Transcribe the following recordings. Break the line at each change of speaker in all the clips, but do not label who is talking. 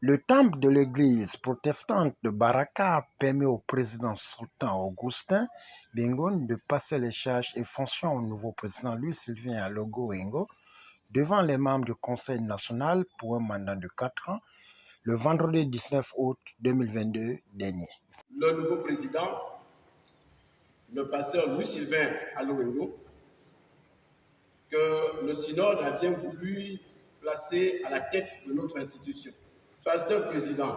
Le temple de l'église protestante de Baraka permet au président Sultan Augustin Bengoune de passer les charges et fonctions au nouveau président Louis-Sylvain Alogo Engo devant les membres du Conseil national pour un mandat de 4 ans le vendredi 19 août 2022 dernier.
Le nouveau président, le pasteur Louis-Sylvain Alogo, que le synode a bien voulu placer à la tête de notre institution. Pasteur président,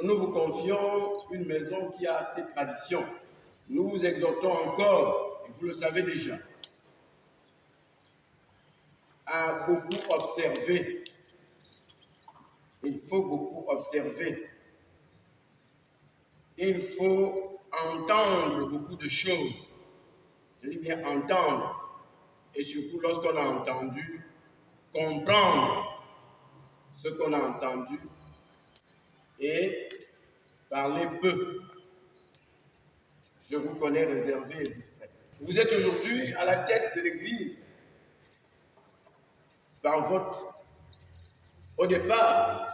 nous vous confions une maison qui a ses traditions. Nous vous exhortons encore, et vous le savez déjà, à beaucoup observer. Il faut beaucoup observer. Il faut entendre beaucoup de choses. Je dis bien entendre. Et surtout lorsqu'on a entendu, comprendre ce qu'on a entendu et parler peu. Je vous connais réservé et distrait. Vous êtes aujourd'hui à la tête de l'Église par vote. Au départ,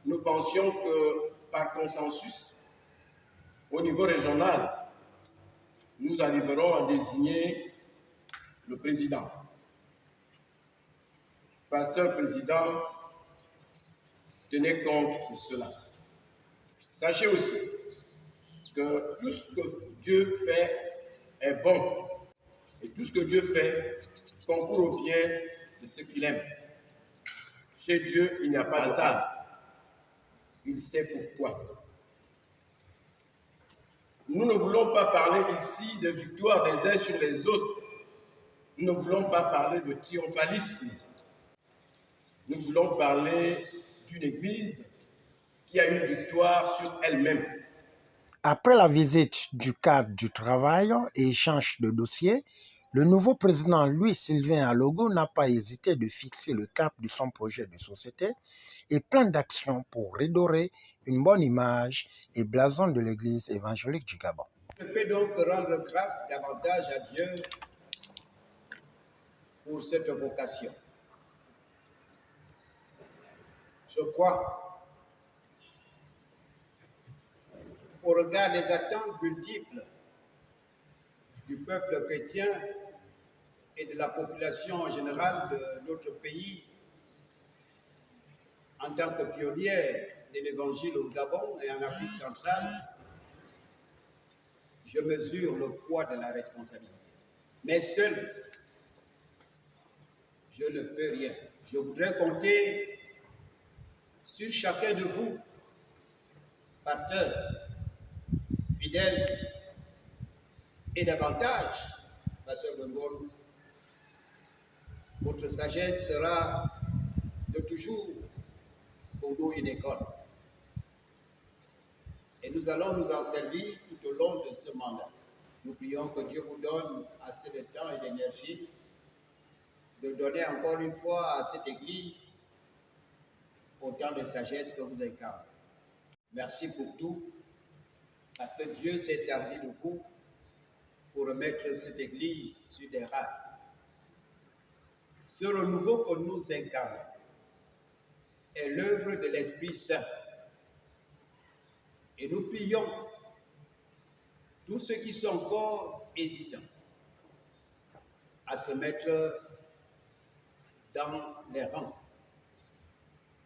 nous pensions que par consensus, au niveau régional, nous arriverons à désigner le président. Pasteur président, tenez compte de cela. Sachez aussi que tout ce que Dieu fait est bon. Et tout ce que Dieu fait concourt au bien de ceux qu'il aime. Chez Dieu, il n'y a pas de hasard. Il sait pourquoi. Nous ne voulons pas parler ici de victoire des uns sur les autres. Nous ne voulons pas parler de triomphalisme. Nous voulons parler d'une église qui a une victoire sur elle-même.
Après la visite du cadre du travail et échange de dossiers, le nouveau président Louis-Sylvain Alogo n'a pas hésité de fixer le cap de son projet de société et plan d'action pour redorer une bonne image et blason de l'église évangélique du Gabon.
Je peux donc rendre grâce davantage à Dieu pour cette vocation. Je crois, au regard des attentes multiples du peuple chrétien et de la population en général de notre pays, en tant que pionnière de l'Évangile au Gabon et en Afrique centrale, je mesure le poids de la responsabilité. Mais seul, je ne peux rien. Je voudrais compter sur chacun de vous, pasteurs, fidèles, et davantage, pasteur Bengoune, votre sagesse sera de toujours pour nous une école. Et nous allons nous en servir tout au long de ce mandat. Nous prions que Dieu vous donne assez de temps et d'énergie de donner encore une fois à cette Église autant de sagesse que vous incarnez. Merci pour tout, parce que Dieu s'est servi de vous pour remettre cette Église sur des rails. Ce renouveau que nous incarnons est l'œuvre de l'Esprit Saint. Et nous prions tous ceux qui sont encore hésitants à se mettre dans les rangs.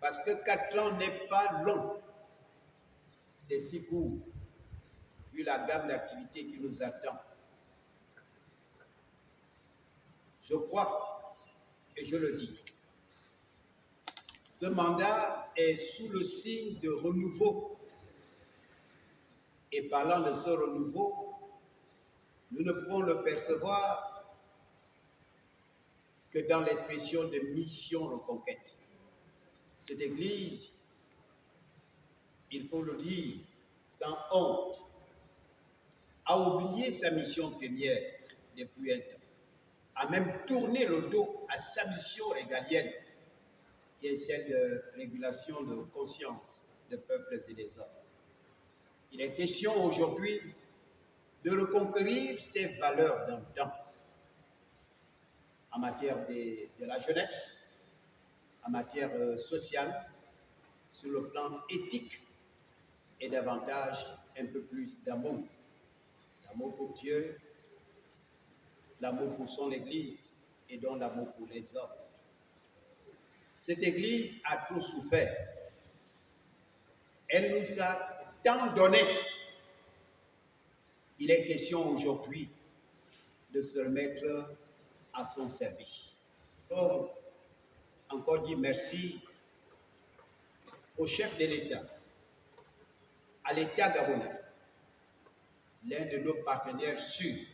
Parce que 4 ans n'est pas long. C'est si court, vu la gamme d'activités qui nous attend. Je crois, et je le dis, ce mandat est sous le signe de renouveau. Et parlant de ce renouveau, nous ne pouvons le percevoir que dans l'expression de mission reconquête. Cette Église, il faut le dire sans honte, a oublié sa mission première depuis un temps, a même tourné le dos à sa mission régalienne, qui est celle de régulation de conscience des peuples et des hommes. Il est question aujourd'hui de reconquérir ces valeurs d'antan en matière de la jeunesse, en matière sociale, sur le plan éthique et davantage un peu plus d'amour. L'amour pour Dieu, l'amour pour son Église et donc l'amour pour les hommes. Cette Église a trop souffert. Elle nous a tant donné. Il est question aujourd'hui de se remettre à son service. Donc, encore dire merci au chef de l'État, à l'État gabonais, l'un de nos partenaires sûrs,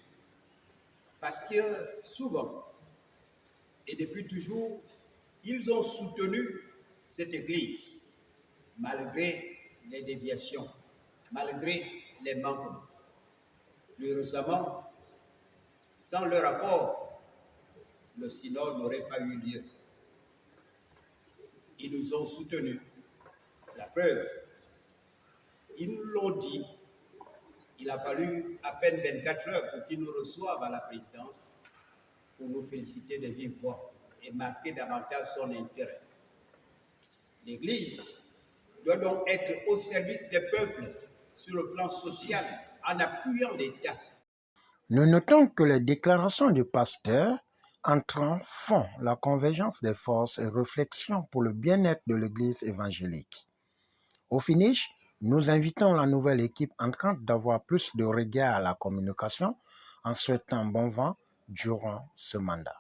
parce que souvent, et depuis toujours, ils ont soutenu cette Église, malgré les déviations, malgré les manquements. Plus récemment, sans leur apport, le synode n'aurait pas eu lieu. Ils nous ont soutenus. La preuve, ils nous l'ont dit. Il a fallu à peine 24 heures pour qu'ils nous reçoivent à la présidence pour nous féliciter de vive voix et marquer davantage son intérêt. L'Église doit donc être au service des peuples sur le plan social en appuyant l'État.
Nous notons que les déclarations du pasteur entrant font la convergence des forces et réflexions pour le bien-être de l'Église évangélique. Au finish, nous invitons la nouvelle équipe entrante d'avoir plus de regard à la communication en souhaitant bon vent durant ce mandat.